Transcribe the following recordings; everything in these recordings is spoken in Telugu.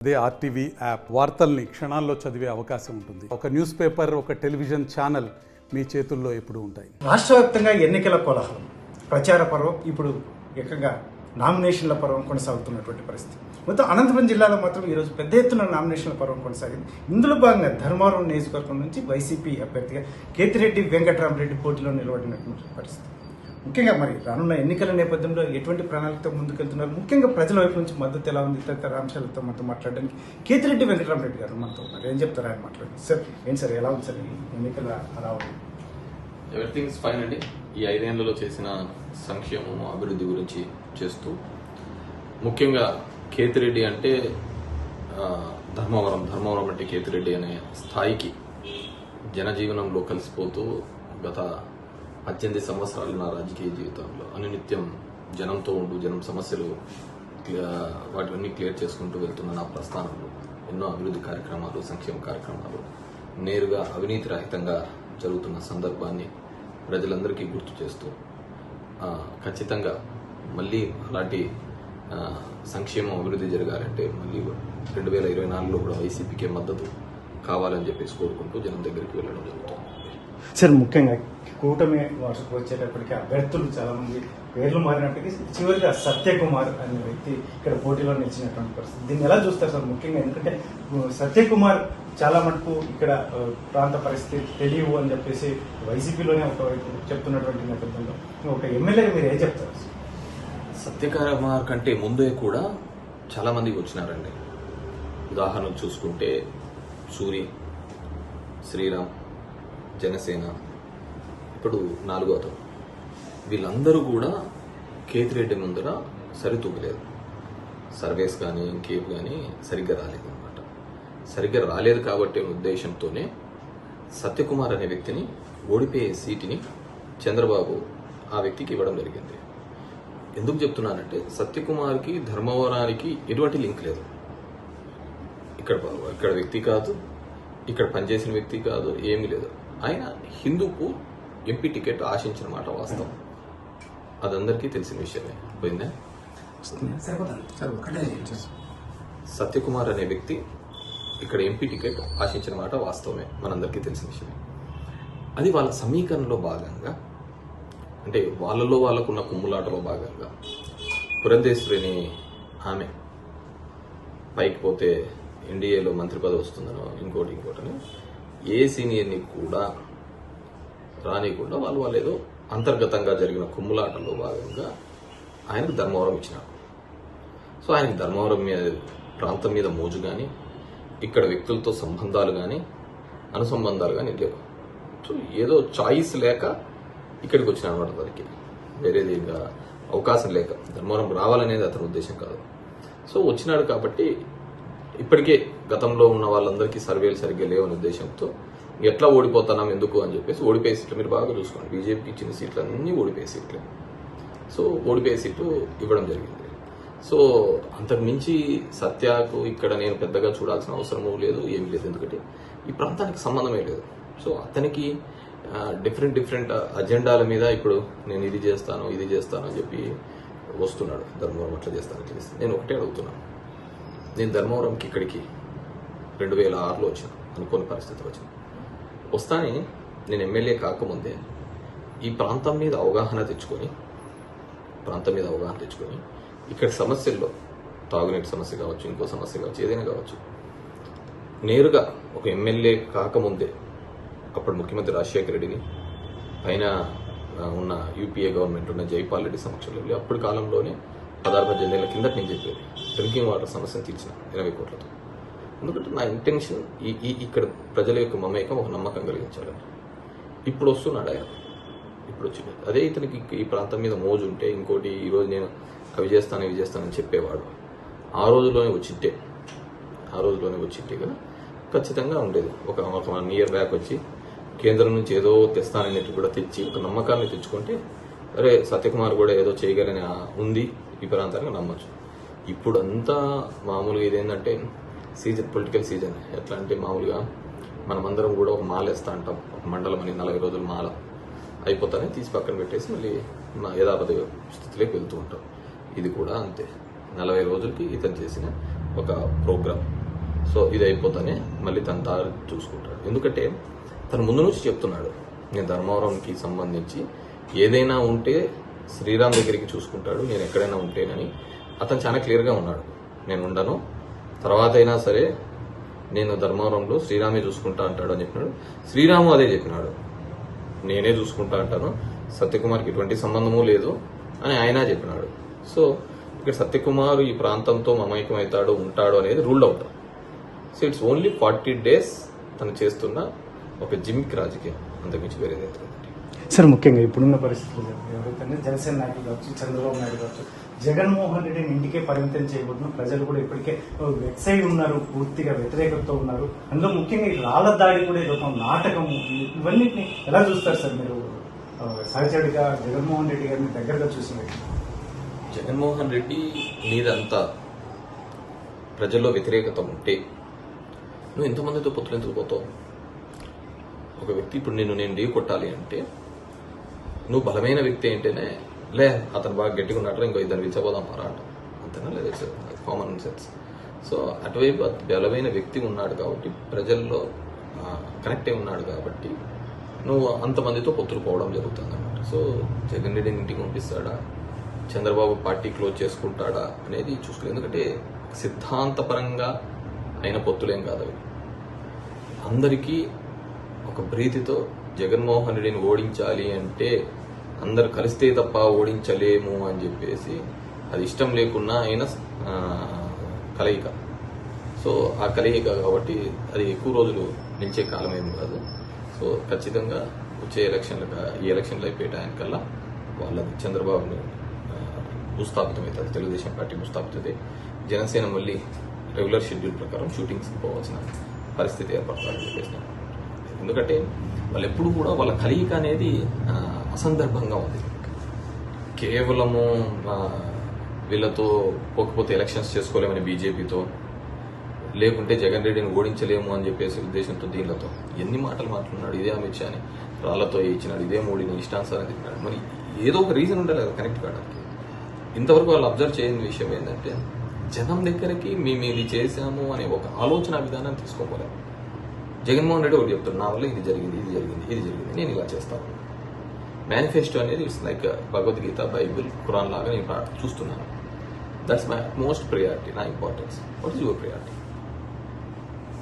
అదే ఆర్టీవీ యాప్ వార్తల్ని క్షణాల్లో చదివే అవకాశం ఉంటుంది. ఒక న్యూస్ పేపర్, ఒక టెలివిజన్ ఛానల్ మీ చేతుల్లో ఎప్పుడూ ఉంటాయి. రాష్ట్ర వ్యాప్తంగా ఎన్నికల కోలాహలం, ప్రచార పర్వం, ఇప్పుడు ఏకంగా నామినేషన్ల పర్వం కొనసాగుతున్నటువంటి పరిస్థితి. మొత్తం అనంతపురం జిల్లాలో మాత్రం ఈరోజు పెద్ద ఎత్తున నామినేషన్ల పర్వం కొనసాగింది. ఇందులో భాగంగా ధర్మవరం నియోజకవర్గం నుంచి వైసీపీ అభ్యర్థిగా కేతిరెడ్డి వెంకటరామరెడ్డి పోటీలో నిలబడినటువంటి పరిస్థితి. ముఖ్యంగా మరి రానున్న ఎన్నికల నేపథ్యంలో ఎటువంటి ప్రణాళికతో ముందుకెళ్తున్నారు, ముఖ్యంగా ప్రజల వైపు నుంచి మద్దతు ఎలా ఉంది, తదితర అంశాలతో మనతో మాట్లాడడానికి కేతిరెడ్డి వెంకటరామరెడ్డి గారు మనతో ఉన్నారు. ఏం చెప్తారు ఆయన మాట్లాడండి. సార్ ఏంటి సార్, ఎలా ఉంది సార్ ఈ ఎన్నికల రావడం? ఎవ్రీథింగ్ ఇస్ ఫైన్ అండి. ఈ 5 ఏళ్లలో చేసిన సంక్షేమం, అభివృద్ధి గురించి చేస్తూ, ముఖ్యంగా కేతిరెడ్డి అంటే ధర్మవరం అంటే కేతిరెడ్డి అనే స్థాయికి జనజీవనంలో కలిసిపోతూ గత 18 సంవత్సరాలు నా రాజకీయ జీవితంలో అనునిత్యం జనంతో ఉంటూ జనం సమస్యలు వాటివన్నీ క్లియర్ చేసుకుంటూ వెళ్తున్న నా ప్రస్థానంలో ఎన్నో అభివృద్ధి కార్యక్రమాలు, సంక్షేమ కార్యక్రమాలు నేరుగా అవినీతి రహితంగా జరుగుతున్న సందర్భాన్ని ప్రజలందరికీ గుర్తు చేస్తూ ఖచ్చితంగా మళ్ళీ అలాంటి సంక్షేమం, అభివృద్ధి జరగాలంటే మళ్ళీ 2024లో కూడా వైసీపీకే మద్దతు కావాలని చెప్పేసి కోరుకుంటూ జనం దగ్గరికి వెళ్ళడం జరుగుతుంది. సార్ ముఖ్యంగా కూటమి వార్షకు వచ్చేటప్పటికీ అభ్యర్థులు చాలా మంది పేర్లు మారినప్పటికీ చివరిగా సత్యకుమార్ అనే వ్యక్తి ఇక్కడ పోటీలో నిలిచినటువంటి పరిస్థితి. దీన్ని ఎలా చూస్తారు సార్? ముఖ్యంగా ఎందుకంటే సత్యకుమార్ చాలా మటుకు ఇక్కడ ప్రాంత పరిస్థితి తెలియవు అని చెప్పేసి వైసీపీలోనే ఒకవైపు చెప్తున్నటువంటి నేపథ్యంలో ఒక ఎమ్మెల్యేగా మీరు ఏం చెప్తారు? సత్యకుమార్ కంటే ముందే కూడా చాలా మంది వచ్చినారండి. ఉదాహరణకు చూసుకుంటే సూరి, శ్రీరామ్, జనసేన, ఇప్పుడు 4వ అతను, వీళ్ళందరూ కూడా కేతిరెడ్డి ముందర సరితూగలేదు. సర్వేస్ కానీ ఇంకేవి కానీ సరిగ్గా రాలేదు అనమాట. సరిగ్గా రాలేదు కాబట్టి ఉద్దేశంతోనే సత్యకుమార్ అనే వ్యక్తిని, ఓడిపోయే సీటుని చంద్రబాబు ఆ వ్యక్తికి ఇవ్వడం జరిగింది. ఎందుకు చెప్తున్నానంటే సత్యకుమార్కి ధర్మవరానికి ఎటువంటి లింక్ లేదు. ఇక్కడ వ్యక్తి కాదు, ఇక్కడ పనిచేసిన వ్యక్తి కాదు, ఏమీ లేదు. ఆయన హిందూపూర్ ఎంపీ టికెట్ ఆశించిన మాట వాస్తవం, అదందరికీ తెలిసిన విషయమే. పోయిందా? సత్యకుమార్ అనే వ్యక్తి ఇక్కడ ఎంపీ టికెట్ ఆశించిన మాట వాస్తవమే, మనందరికీ తెలిసిన విషయమే. అది వాళ్ళ సమీకరణలో భాగంగా, అంటే వాళ్ళకున్న కుమ్ములాటలో భాగంగా పురంధేశ్వరిని ఆమె పైకి పోతే ఎన్డీఏలో మంత్రి పదవి వస్తుందనో ఇంకోటని ఏ సీనియర్ని కూడా రానికుండా వాళ్ళు ఏదో అంతర్గతంగా జరిగిన కుమ్ములాటల్లో భాగంగా ఆయనకు ధర్మవరం ఇచ్చినారు. సో ఆయనకు ధర్మవరం మీద, ప్రాంతం మీద మోజు కానీ, ఇక్కడ వ్యక్తులతో సంబంధాలు కానీ, అనుసంబంధాలు కానీ లేవు. సో ఏదో చాయిస్ లేక ఇక్కడికి వచ్చిన అనమాట. దానికి వేరేది ఇంకా అవకాశం లేక ధర్మవరం రావాలనేది అతని ఉద్దేశం కాదు. సో వచ్చినాడు కాబట్టి ఇప్పటికే గతంలో ఉన్న వాళ్ళందరికీ సర్వేలు సరిగ్గా లేవని ఉద్దేశంతో ఎట్లా ఓడిపోతున్నాం ఎందుకు అని చెప్పేసి ఓడిపోయే సీట్లు మీరు బాగా చూసుకోండి. బీజేపీకి ఇచ్చిన సీట్లు అన్నీ ఓడిపోయే సీట్లే. సో ఓడిపోయే సీట్లు ఇవ్వడం జరిగింది. సో అంతకు మించి సత్యకు ఇక్కడ నేను పెద్దగా చూడాల్సిన అవసరమూ లేదు, ఏమీ లేదు. ఎందుకంటే ఈ ప్రాంతానికి సంబంధమే లేదు. సో అతనికి డిఫరెంట్ అజెండాల మీద ఇప్పుడు నేను ఇది చేస్తాను అని చెప్పి వస్తున్నాడు. ధర్మవరం అట్లా చేస్తాను, ఇట్లా చేస్తాను. నేను ఒకటే అడుగుతున్నాను. నేను ధర్మవరంకి ఇక్కడికి 2006లో వచ్చాను, అనుకోని పరిస్థితులు వచ్చాను. వస్తానే నేను ఎమ్మెల్యే కాకముందే ఈ ప్రాంతం మీద అవగాహన తెచ్చుకొని ఇక్కడ సమస్యల్లో, తాగునీటి సమస్య కావచ్చు, ఇంకో సమస్య కావచ్చు, ఏదైనా కావచ్చు, నేరుగా ఒక ఎమ్మెల్యే కాకముందే అప్పుడు ముఖ్యమంత్రి రాజశేఖర రెడ్డిని, పైన ఉన్న యూపీఏ గవర్నమెంట్ ఉన్న జైపాల్ రెడ్డి సమక్షంలో వెళ్ళి అప్పటి కాలంలోనే 16-18 ఏళ్ల కిందట నేను చెప్పేది డ్రింకింగ్ వాటర్ సమస్యను తీర్చిన 20 కోట్లతో. ఎందుకంటే నా ఇంటెన్షన్ ఇక్కడ ప్రజల యొక్క మమేకం, ఒక నమ్మకం కలిగించాలని. ఇప్పుడు వస్తున్నాడు ఆయన, ఇప్పుడు వచ్చింది. అదే ఇతనికి ఈ ప్రాంతం మీద మోజు ఉంటే, ఇంకోటి ఈరోజు నేను అవి చేస్తానని చెప్పేవాడు, ఆ రోజులోనే వచ్చింటే కదా ఖచ్చితంగా ఉండేది. ఒక 1 ఇయర్ బ్యాక్ వచ్చి కేంద్రం నుంచి ఏదో తెస్తానన్నట్టు కూడా తెచ్చి ఒక నమ్మకాన్ని తెచ్చుకుంటే, అరే సత్యకుమార్ కూడా ఏదో చేయగలని ఉంది ఈ ప్రాంతానికి నమ్మచ్చు. ఇప్పుడు అంతా మామూలుగా ఇదేంటంటే పొలిటికల్ సీజన్. ఎట్లా అంటే మామూలుగా మనమందరం కూడా ఒక మాల వేస్తా అంటాం, ఒక మండలం అని 40 రోజులు మాల అయిపోతానే తీసి పక్కన పెట్టేసి మళ్ళీ యథాపథ స్థితిలోకి వెళ్తూ ఉంటాం. ఇది కూడా అంతే. 40 రోజులకి ఇతను చేసిన ఒక ప్రోగ్రామ్. సో ఇది అయిపోతానే మళ్ళీ తన దారి చూసుకుంటాడు. ఎందుకంటే తను ముందు నుంచి చెప్తున్నాడు, నేను ధర్మవరంకి సంబంధించి ఏదైనా ఉంటే శ్రీరామ్ దగ్గరికి చూసుకుంటాడు, నేను ఎక్కడైనా ఉంటేనని అతను చాలా క్లియర్గా ఉన్నాడు. నేను ఉండను, తర్వాత అయినా సరే నేను ధర్మవరంలో శ్రీరామే చూసుకుంటా అంటాడు అని చెప్పినాడు. శ్రీరాము అదే చెప్పినాడు, నేనే చూసుకుంటా అంటాను, సత్యకుమార్కి ఎటువంటి సంబంధము లేదు అని ఆయన చెప్పినాడు. సో ఇక్కడ సత్యకుమార్ ఈ ప్రాంతంతో మమైకం అవుతాడు, ఉంటాడు అనేది ruled out. So it's only 40 days తను చేస్తున్న ఒక జిమ్మిక్ రాజకీయం, అంతకుమించి వేరేది అవుతుంది. సార్, ముఖ్యంగా ఇప్పుడున్న పరిస్థితులు ఎవరైతే జనసేన నాయకులు కావచ్చు, చంద్రబాబు నాయుడు కావచ్చు, జగన్మోహన్ రెడ్డిని ఇంటికే పరిమితం చేయబోతున్న ప్రజలు కూడా ఇప్పటికే వెక్సైడ్ ఉన్నారు, పూర్తిగా వ్యతిరేకతతో ఉన్నారు. అందులో ముఖ్యంగా ఈ రాళ్ల దాడి కూడా ఇది ఒక నాటకము. ఇవన్నిటిని ఎలా చూస్తారు సార్ మీరు సహచరుడిగా జగన్మోహన్ రెడ్డి గారిని దగ్గరగా చూసిన వ్యక్తి? జగన్మోహన్ రెడ్డి మీద అంత ప్రజల్లో వ్యతిరేకత ఉంటే నువ్వు ఎంతమందితో పొత్తులు ఎందుకు పోతావు? ఒక వ్యక్తి ఇప్పుడు నేను ఢీ కొట్టాలి అంటే నువ్వు బలమైన వ్యక్తి ఏంటనే లే అతను బాగా గట్టిగా ఉన్నట్లు ఇంకో ఇద్దరు పిలిచబోదాం మరా అంట, అంతేనా? లేదా కామన్ సెన్స్. సో అటువైపు బలమైన వ్యక్తి ఉన్నాడు కాబట్టి, ప్రజల్లో కనెక్ట్ అయి ఉన్నాడు కాబట్టి నువ్వు అంతమందితో పొత్తులు పోవడం జరుగుతుంది అన్నమాట. సో జగన్ రెడ్డిని ఇంటికి పంపిస్తాడా, చంద్రబాబు పార్టీ క్లోజ్ చేసుకుంటాడా అనేది చూసుకోలేదు. ఎందుకంటే సిద్ధాంతపరంగా అయిన పొత్తులేం కాదు అవి. అందరికీ ఒక ప్రీతితో జగన్మోహన్ రెడ్డిని ఓడించాలి అంటే అందరు కలిస్తే తప్ప ఓడించలేము అని చెప్పేసి అది ఇష్టం లేకున్నా అయినా కలయిక. సో ఆ కలయిక కాబట్టి అది ఎక్కువ రోజులు నిలిచే కాలం ఏం కాదు. సో ఖచ్చితంగా వచ్చే ఈ ఎలక్షన్లు అయిపోయే టైంకల్లా వాళ్ళది చంద్రబాబుని భూస్థాపితమవుతుంది, తెలుగుదేశం పార్టీ భూస్థాపితతే. జనసేన మళ్ళీ రెగ్యులర్ షెడ్యూల్ ప్రకారం షూటింగ్స్కి పోవాల్సిన పరిస్థితి ఏర్పడతారని చెప్పేసి. ఎందుకంటే వాళ్ళు ఎప్పుడు కూడా వాళ్ళ కలయిక అనేది అసందర్భంగా ఉంది. కేవలము వీళ్ళతో పోకపోతే ఎలక్షన్స్ చేసుకోలేమని బీజేపీతో, లేకుంటే జగన్ రెడ్డిని ఓడించలేము అని చెప్పేసి ఉద్దేశంతో దీనిలతో ఎన్ని మాటలు మాట్లాడినాడు. ఇదే అమిత్ షాని రాళ్లతో ఇచ్చినాడు, ఇదే మోడీని ఇష్టానుసారం తిప్పినాడు. మరి ఏదో ఒక రీజన్ ఉండాలి కదా కనెక్ట్ కావడానికి. ఇంతవరకు వాళ్ళు అబ్జర్వ్ చేయని విషయం ఏంటంటే జనం దగ్గరికి మేము ఇది చేశాము అనే ఒక ఆలోచన విధానం తీసుకోపోలేదు. జగన్మోహన్ రెడ్డి ఒకటి చెప్తాడు, నా వల్ల ఇది జరిగింది, ఇది జరిగింది, ఇది జరిగింది, నేను ఇలా చేస్తాను. మేనిఫెస్టో అనేది it's like Bhagavad Gita, Bible, Quran లాగా నేను చూస్తున్నాను. దట్స్ మై మోస్ట్ ప్రియారిటీ, నా importance. What is your priority?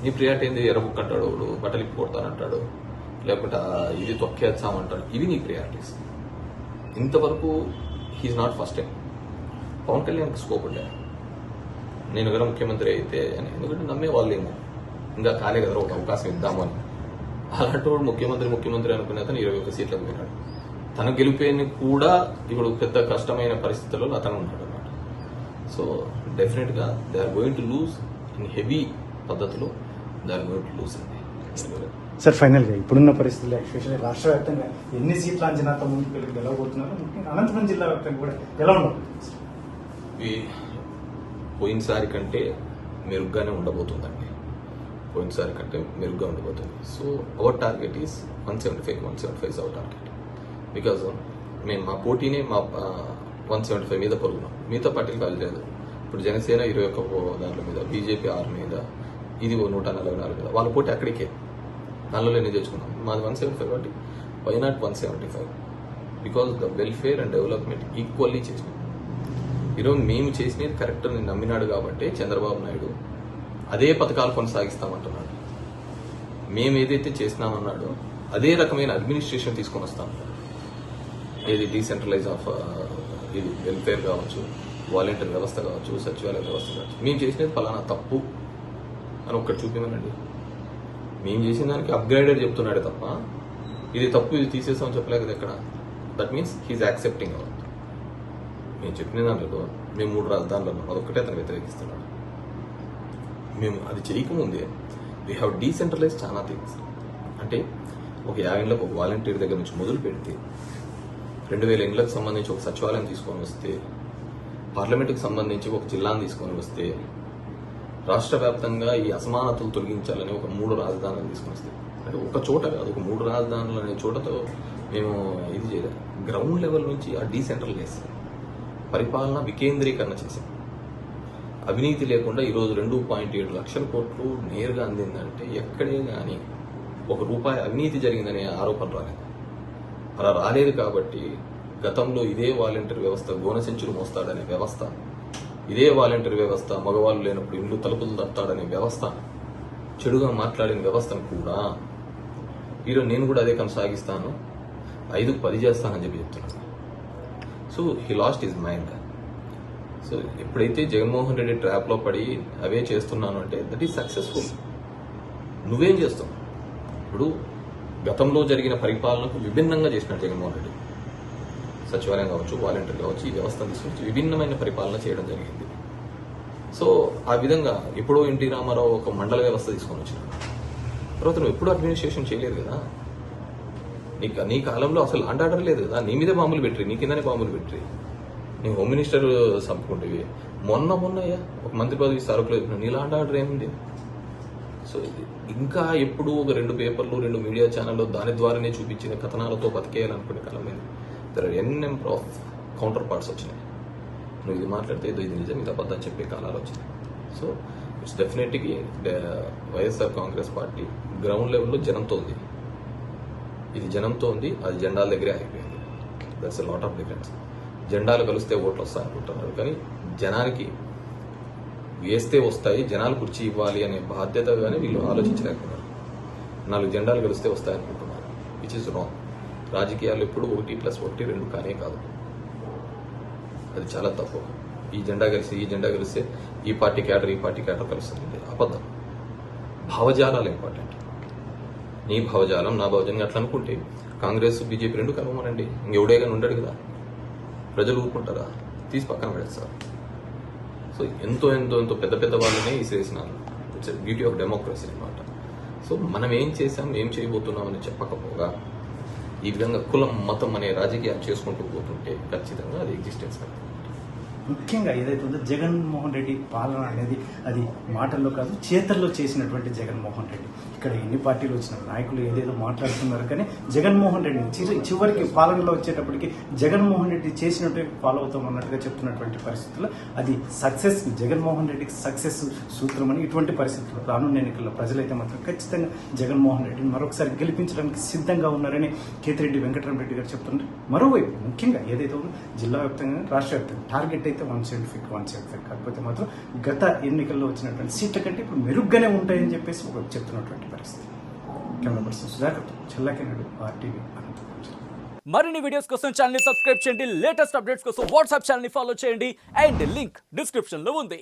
నీ ప్రియారిటీ ఏంది? ఎర్రబుక్ అంటాడు, వాడు బట్టలు ఇప్పి కొడతానంటాడు, లేకుంటే ఇది తొక్కేస్తామంటాడు. ఇవి నీ ప్రియారిటీస్. ఇంతవరకు హీఈస్ నాట్ ఫస్ట్ టైం. పవన్ కళ్యాణ్కి స్కోప్ ఉండే, నేను కదా ముఖ్యమంత్రి అయితే అని. ఎందుకంటే నమ్మే వాళ్ళేమో ఇంకా ఖాళీ కదా ఒక అవకాశం ఇద్దాము అని. అలాంటి వాడు ముఖ్యమంత్రి అనుకునే అతను 21 సీట్లకు పోయినాడు. తన గెలిపేని కూడా ఇప్పుడు పెద్ద కష్టమైన పరిస్థితుల్లో అతను ఉన్నాడు అన్నమాట. సో డెఫినెట్ గా they are going to lose in heavy పద్ధతిలో, they are going to lose అండి. సార్, ఫైనల్ గా ఇప్పుడున్న పరిస్థితుల్లో ఎస్పెషల్లీ రాష్ట్ర వ్యాప్తంగా ఎన్ని సీట్ల అంచనాతో ముందుకు వెళ్ళి గెలవబోతున్నారు? ముఖ్యంగా అనంతపురం జిల్లా వ్యాప్తంగా కూడా ఎలా ఉండబోతుంది? పోయినసారి కంటే మెరుగ్గానే ఉండబోతుందండి. పోయినసారి కంటే మెరుగ్గా ఉండబోతుంది. So our target is 175 our target. Because మేము మా పోటీనే మా 175 మీద పరుగున్నాం. మిగతా పార్టీలు కాదు లేదు. ఇప్పుడు జనసేన 21 దాంట్లో మీద, బీజేపీ 6 మీద, ఇది 144 మీద. వాళ్ళ పోటీ అక్కడికే, దానిలో నేను తెచ్చుకున్నాం. మాది 175 కాబట్టి why not 175? Because the welfare and development equally చేసినాం. ఈరోజు మేము చేసినది కరెక్ట్ అని నమ్మినాడు కాబట్టి చంద్రబాబు నాయుడు అదే పథకాలు కొనసాగిస్తామంటున్నాడు. మేము ఏదైతే చేసినామన్నాడో అదే రకమైన అడ్మినిస్ట్రేషన్ తీసుకొని వస్తాం. ఏది డీసెంట్రలైజ్ ఆఫ్ ఇది వెల్ఫేర్ కావచ్చు, వాలంటీర్ వ్యవస్థ కావచ్చు, సచివాలయ వ్యవస్థ కావచ్చు. మేము చేసినది ఫలానా తప్పు అని ఒక్కటి చూపించనండి. మేము చేసిన దానికి అప్గ్రేడెడ్ చెప్తున్నాడే తప్ప ఇది తప్పు, ఇది తీసేసామని చెప్పలే కదా ఎక్కడ. That means he's accepting hour. మేము చెప్పిన దాంట్లో మేము 3 రాజధానులు అదొక్కటే అతను వ్యతిరేకిస్తున్నాడు. మేము అది చేయకముందే వీ హ్యావ్ డీసెంట్రలైజ్ చాలా థింగ్స్. అంటే ఒక 50 ఇళ్లకు ఒక వాలంటీర్ దగ్గర నుంచి మొదలు పెడితే 2000 ఇళ్లకు సంబంధించి ఒక సచివాలయం తీసుకొని వస్తే, పార్లమెంటుకు సంబంధించి ఒక జిల్లాను తీసుకొని వస్తే, రాష్ట్ర వ్యాప్తంగా ఈ అసమానతలు తొలగించాలని ఒక 3 రాజధానులను తీసుకొని వస్తే, అంటే ఒక చోట కాదు, ఒక 3 రాజధానులు అనే చోటతో మేము ఇది చేయలేదు. గ్రౌండ్ లెవెల్ నుంచి ఆ డీసెంట్రలైజ్ పరిపాలన వికేంద్రీకరణ చేసాం. అవినీతి లేకుండా ఈరోజు 2.7 లక్షల కోట్లు నేరుగా అందిందంటే ఎక్కడే కానీ ఒక రూపాయి అవినీతి జరిగిందనే ఆరోపణ రాలేదు. అలా రాలేదు కాబట్టి గతంలో ఇదే వాలంటీర్ వ్యవస్థ గోనె సంచులు మోస్తాడనే వ్యవస్థ, ఇదే వాలంటీర్ వ్యవస్థ మగవాళ్ళు లేనప్పుడు ఇల్లు తలుపులు తడతాడనే వ్యవస్థ, చెడుగా మాట్లాడిన వ్యవస్థను కూడా ఈరోజు నేను కూడా అదే కొనసాగిస్తాను, 5కు 10 చేస్తానని చెప్పి చెప్తున్నాను. So he lost his mind. So ఎప్పుడైతే జగన్మోహన్ రెడ్డి ట్రాప్లో పడి అవే చేస్తున్నాను అంటే దట్ ఈస్ సక్సెస్ఫుల్. నువ్వేం చేస్తావు? ఇప్పుడు గతంలో జరిగిన పరిపాలనకు విభిన్నంగా చేసినాడు జగన్మోహన్ రెడ్డి. సచివాలయం కావచ్చు, వాలంటీర్ కావచ్చు, ఈ వ్యవస్థను తీసుకొచ్చి విభిన్నమైన పరిపాలన చేయడం జరిగింది. సో ఆ విధంగా ఎప్పుడో ఎన్టీ రామారావు ఒక మండల వ్యవస్థ తీసుకొని వచ్చినాడు. తర్వాత నువ్వు ఎప్పుడూ అడ్మినిస్ట్రేషన్ చేయలేదు కదా. నీ కాలంలో అసలు లాండ్ ఆర్డర్ లేదు కదా. నీ మీదే బాంబులు పెట్టి, నీ కిందనే బాంబులు పెట్టి నీ హోమ్ మినిస్టర్ చంపుకుంటేవి. మొన్నయ్యా ఒక మంత్రి పదవి సరుకులేదు, నీ లాండ్ ఆర్డర్ ఏముంది? సో ఇంకా ఎప్పుడు ఒక 2 పేపర్లు 2 మీడియా ఛానళ్ళు దాని ద్వారానే చూపించిన కథనాలతో బతికేయాలనుకునే కాలం మీద there are n number of counterparts వచ్చినాయి. నువ్వు ఇది మాట్లాడితే ఇది నిజం, ఇది అబద్ధం చెప్పే కాలాలు వచ్చినాయి. So it's definitely YSR Congress party ground లెవెల్లో జనంతో ఉంది. ఇది జనంతో ఉంది, అది జెండాల దగ్గరే అయిపోయింది. That's a lot of difference. జెండాలు కలిస్తే ఓట్లు వస్తాయనుకుంటున్నారు, కానీ జనానికి వేస్తే వస్తాయి, జనాలు కుర్చీ ఇవ్వాలి అనే బాధ్యతగానే వీళ్ళు ఆలోచించలేకపోతున్నారు. 4 జెండాలు కలిస్తే వస్తాయనుకుంటున్నారు, విచ్ ఇస్ రాంగ్. రాజకీయాలు ఎప్పుడు 1+1 2 కానే కాదు. అది చాలా తప్పు. ఈ జెండా కలిస్తే ఈ పార్టీ క్యాడర్ కలుస్తుంది, అబద్ధం. భావజాలాలు ఇంపార్టెంట్. నీ భావజాలం నా భావజాలం అట్లా అనుకుంటే కాంగ్రెస్ బీజేపీ 2 కలవమనండి, ఇంకెవడేగాని ఉండడు కదా. ప్రజలు ఊరుకుంటారా? తీసి పక్కన పెడతారు. సో ఎంతో పెద్ద వాళ్ళనే ఇసిరేసినారు. ఇట్స్ బ్యూటీ ఆఫ్ డెమోక్రసీ అనమాట. సో మనం ఏం చేసాం, ఏం చేయబోతున్నాం అని చెప్పకపోగా ఈ విధంగా కులం మతం అనే రాజకీయాలు చేసుకుంటూ పోతుంటే ఖచ్చితంగా అది ఎగ్జిస్టెన్స్ అవుతుంది. ముఖ్యంగా ఏదైతే ఉందో జగన్మోహన్ రెడ్డి పాలన అనేది అది మాటల్లో కాదు చేతల్లో చేసినటువంటి జగన్మోహన్ రెడ్డి. ఇక్కడ ఎన్ని పార్టీలు వచ్చిన నాయకులు ఏదేదో మాట్లాడుతున్నారు, కానీ జగన్మోహన్ రెడ్డి చివరికి పాలనలో వచ్చేటప్పటికి జగన్మోహన్ రెడ్డి చేసినట్టు ఫాలో అవుతాం అన్నట్టుగా చెప్తున్నటువంటి పరిస్థితుల్లో అది సక్సెస్, జగన్మోహన్ రెడ్డికి సక్సెస్ సూత్రం అని ఇటువంటి పరిస్థితుల్లో రానున్న ఎన్నికల్లో ప్రజలైతే మాత్రం ఖచ్చితంగా జగన్మోహన్ రెడ్డిని మరొకసారి గెలిపించడానికి సిద్ధంగా ఉన్నారని కేతిరెడ్డి వెంకటరామరెడ్డి గారు చెప్తున్నారు. మరోవైపు ముఖ్యంగా ఏదైతే ఉందో జిల్లా వ్యాప్తంగా రాష్ట్ర వ్యాప్తంగా టార్గెట్ అయితే 175 కాకపోతే మాత్రం గత ఎన్నికల్లో వచ్చినటువంటి సీట్ల కంటే ఇప్పుడు మెరుగ్గానే ఉంటాయని చెప్పేసి ఒక చెప్తున్నటువంటి పరిస్థితి. కెమెరా పర్సన్ సుధాకర్, చెల్లాకెనాడు, RTV అనంతపురం. మరిన్ని వీడియోస్ కోసం ఛానల్ ని సబ్స్క్రైబ్ చేయండి, లేటెస్ట్ అప్డేట్స్ కోసం వాట్సాప్ ఛానల్ ని ఫాలో చేయండి అండ్ లింక్ డిస్క్రిప్షన్ లో ఉంది.